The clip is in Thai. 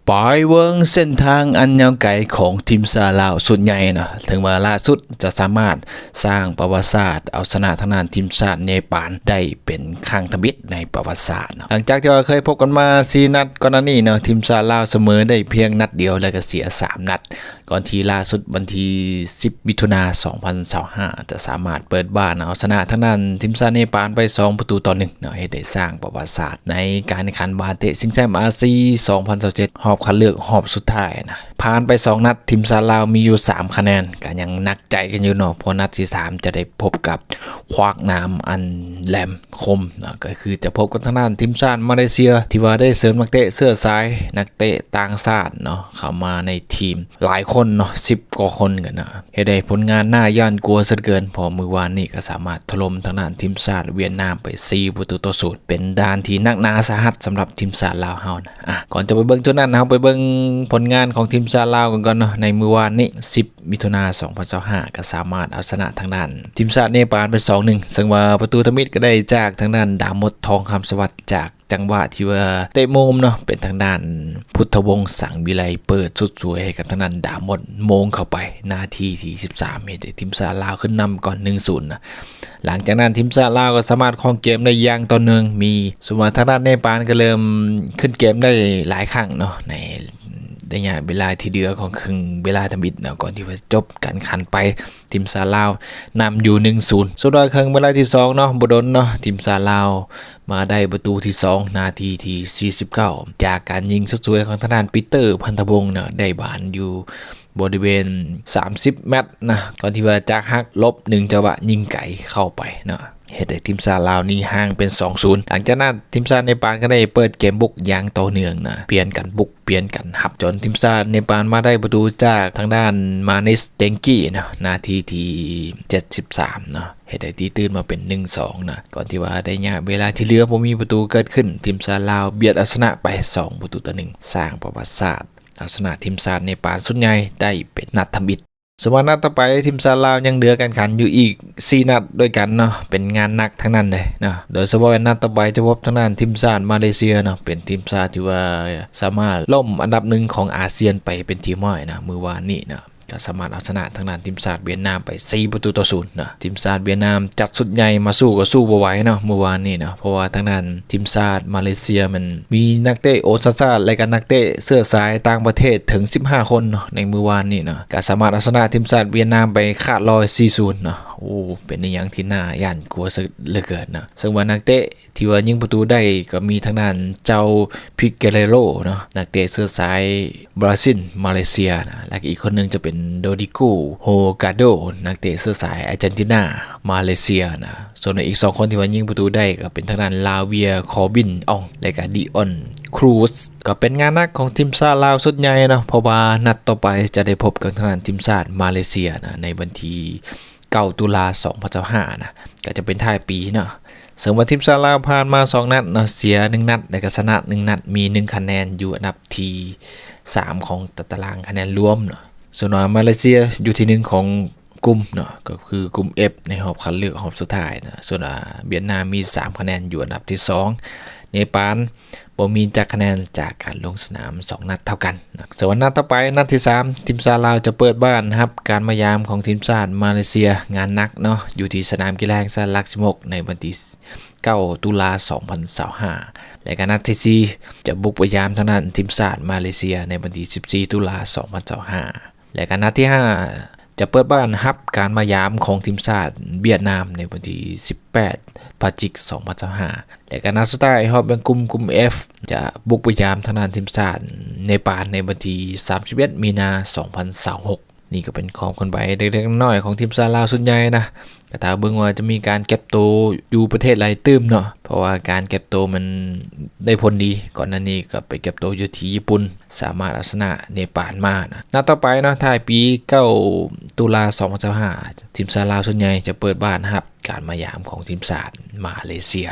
ปอยเวิงเส้นทางอันยาวไกลของทีมซาลาวสุดใหญ่นะถึงว่าล่าสุดจะสามารถสร้างประวัติศาสตร์เอาชนะทางด้านทีมชาติเนปาลได้เป็นครั้งทมิตในประวัติศาสตร์หลังจากที่ว่าเคยพบกันมา4นัดก่อนหน้านี้เนาะทีมซาลาวเสมอได้เพียงนัดเดียวแล้วก็เสีย3นัดก่อนที่ล่าสุดวันที่10มิถุนายน2025จะสามารถเปิดบ้านเอาชนะทางด้านทีมชาติเนปาลไป2-1เนาะให้ได้สร้างประวัติศาสตร์ในการแข่งขันบาเตะชิงแชมป์อาเซียน2027รอบคัดเลือกรอบสุดท้ายนะผ่านไป2นัดทีมซาลาวมีอยู่3คะแนนก็ยังนักใจกันอยู่เนาะเพราะนัดที่3จะได้พบกับควากน้ำอันแหลมคมนะก็คือจะพบกับทางด้านทีมชาติมาเลเซียที่ว่าได้เสริมนักเตะเสื้อสายนักเตะต่างชาติเนาะเข้ามาในทีมหลายคนเนาะ10 กว่าคนกันนะเฮ็ดให้ผลงานน่าย่านกลัวซะเกินพอมือวานนี้ก็สามารถถล่มทางด้านทีมชาติเวียดนามไป4-0เป็นด่านที่นักหนาสาหัสสำหรับทีมชาติลาวเฮานะก่อนจะไปเบิ่งจุดนั้นเฮาไปเบิ่งผลงานของทีมชาติลาวกันก่อนเนาะในมือวานนี้10มิถุนายน2025ก็สามารถเอาชนะทางด้านทีมชาติเนปาลไป 2-1 ซึ่งว่าประตูทมิตก็ได้จากทางด้านดามดทองคำสวัสดิ์จากจังหวะที่ว่าเตะมุมเนาะเป็นทางด้านพุทธวงศ์สังวิไลเปิดสุดสวยให้กับทางด้านดามดโมงเข้าไปนาทีที่13เฮ็ดให้ทีมชาติลาวขึ้นนำก่อน 1-0 นะหลังจากนั้นทีมชาติลาวก็สามารถครองเกมได้อย่างต่อเนื่องมีส่วนทางด้านเนปาลก็เริ่มขึ้นเกมได้หลายครั้งเนาะในระยะเวลาที่เดือของครึ่งเวลาทมิตเนาะก่อนที่จะจบการขันไปทีมซาลาวนำอยู่ 1-0 ส่วนโดยครึ่งเวลาที่2เนาะบ่ดนเนาะทีมซาลาวมาได้ประตูที่2นาทีที่49จากการยิงสวยๆของทางด้านปีเตอร์พันธวงศ์เนาะได้บานอยู่บริเวณ30เมตรนะก่อนที่ว่าจากฮักลบ1จังหวะยิงไก่เข้าไปเนาะเหตุใดทีมชาติลาวนี่ห่างเป็น 2-0 หลังจากนั้นทีมชาติเนปาลก็ได้เปิดเกมบุกอย่างต่อเนื่องนะเปลี่ยนกันบุกเปลี่ยนกันหับจนทีมชาติเนปาลมาได้ประตูจากทางด้านมานิสเดงกี้นะนาทีที่73นะเหตุใดที่ตื่นมาเป็น 1-2 นะก่อนที่ว่าได้เนี่ยเวลาที่เหลือบ่มีประตูเกิดขึ้นทีมชาติลาวเบียดเอาชนะไป2-1สร้างประวัติศาสตร์เอาชนะทีมชาติเนปาลสุดใหญ่ได้เป็นนัดทมิตสมนัดต่อไปทีมชาติลาวยังเหลือการขันอยู่อีก4นัดด้วยกันเนาะเป็นงานหนักทั้งนั้นเลยเนาะโดยเฉพาะนัดต่อไปจะพบทางด้านทีมชาติมาเลเซียเนาะเป็นทีมชาติที่ว่าสามารถล่มอันดับ1ของอาเซียนไปเป็นทีมน้อยนะมือวานนี้เนาะก็สามารถเอาชนะทางด้านทีมชาติเวียดนามไป4-0นะทีมชาติเวียดนามจัดสุดใหญ่มาสู้ก็สู้บ่ไหวเนาะเมื่อวานนี้เนาะเพราะว่าทางด้านทีมชาติมาเลเซียมันมีนักเตะโอซาซาและก็นักเตะเสื้อสายต่างประเทศถึง15คนเนาะในมือวานนี้เนาะก็สามารถเอาชนะทีมชาติเวียดนามไปขาดลอย4-0เนาะโอ้เป็นอย่างที่น่าย่านกลัวซะเหลือเกินนะซึ่งว่านักเตะที่ว่ายิงประตูได้ก็มีทางด้านเจ้าพิกเกเรโรเนาะนักเตะเสื้อสายบราซิลมาเลเซียนะและอีกคนนึงจะเป็นโดดิโกโฮกาโดนักเตะเสื้อสายอาร์เจนตินามาเลเซียนะส่วนอีก2คนที่ว่ายิงประตูได้ก็เป็นทางด้านลาเวียคอบินอองและก็ดิออนครูซก็เป็นงานหนักของทีมชาติลาวสุดใหญ่เนาะเพราะว่านัดต่อไปจะได้พบกับทางด้านทีมชาติมาเลเซียนะในวันที่9 ตุลาคม2025นะก็จะเป็นท้ายปีเนาะซึ่งว่าทีมชาติลาวผ่านมา2นัดเนาะเสีย1นัดและก็ชนะ1นัดมี1คะแนนอยู่อันดับที่3ของตารางคะแนนรวมเนาะส่วนมาเลเซียอยู่ที่1ของกลุ่มเนาะก็คือกลุ่ม F ในรอบคัดเลือกรอบสุดท้ายนะส่วนเวียดนามมี3คะแนนอยู่อันดับที่2เนปาลบ่มีจักคะแนนจากการลงสนาม2นัดเท่ากันนะส่วนนัดต่อไปนัดที่3ทีมชาติลาวจะเปิดบ้านครับการมายามของทีมชาติมาเลเซียงานหนักเนาะอยู่ที่สนามกีฬาแห่งชาติลักษิมกในวันที่9 ตุลาคม2025และก็นัดที่4จะบุกไปยามทางด้านทีมชาติมาเลเซียในวันที่14 ตุลาคม2025และก็นัดที่5จะเปิดบ้านฮับการมายามของทีมชาติเวียดนามในวันที่18 พฤศจิกายน2025และก็นัดสุดท้ายรอบแบ่งกลุ่ม F จะบุกไปยามทางด้านทีมชาติเนปาลในวันที่31 มีนาคม2026นี่ก็เป็นของคนใบเล็กๆน้อยๆของทีมชาติลาวส่วนใหญ่นะแต่ถ้าเบิ่งว่าจะมีการเก็บตัวอยู่ประเทศหลายตื้มเนาะเพราะว่าการเก็บตัวมันได้ผลดีก่อนหน้านี้ก็ไปเก็บตัวอยู่ที่ญี่ปุ่นสามารถเอาชนะเนปาลมานะนัดต่อไปเนาะท้ายปี9 ตุลาคม2025ทีมชาติลาวส่วนใหญ่จะเปิดบ้านรับการมายามของทีมชาติมาเลเซีย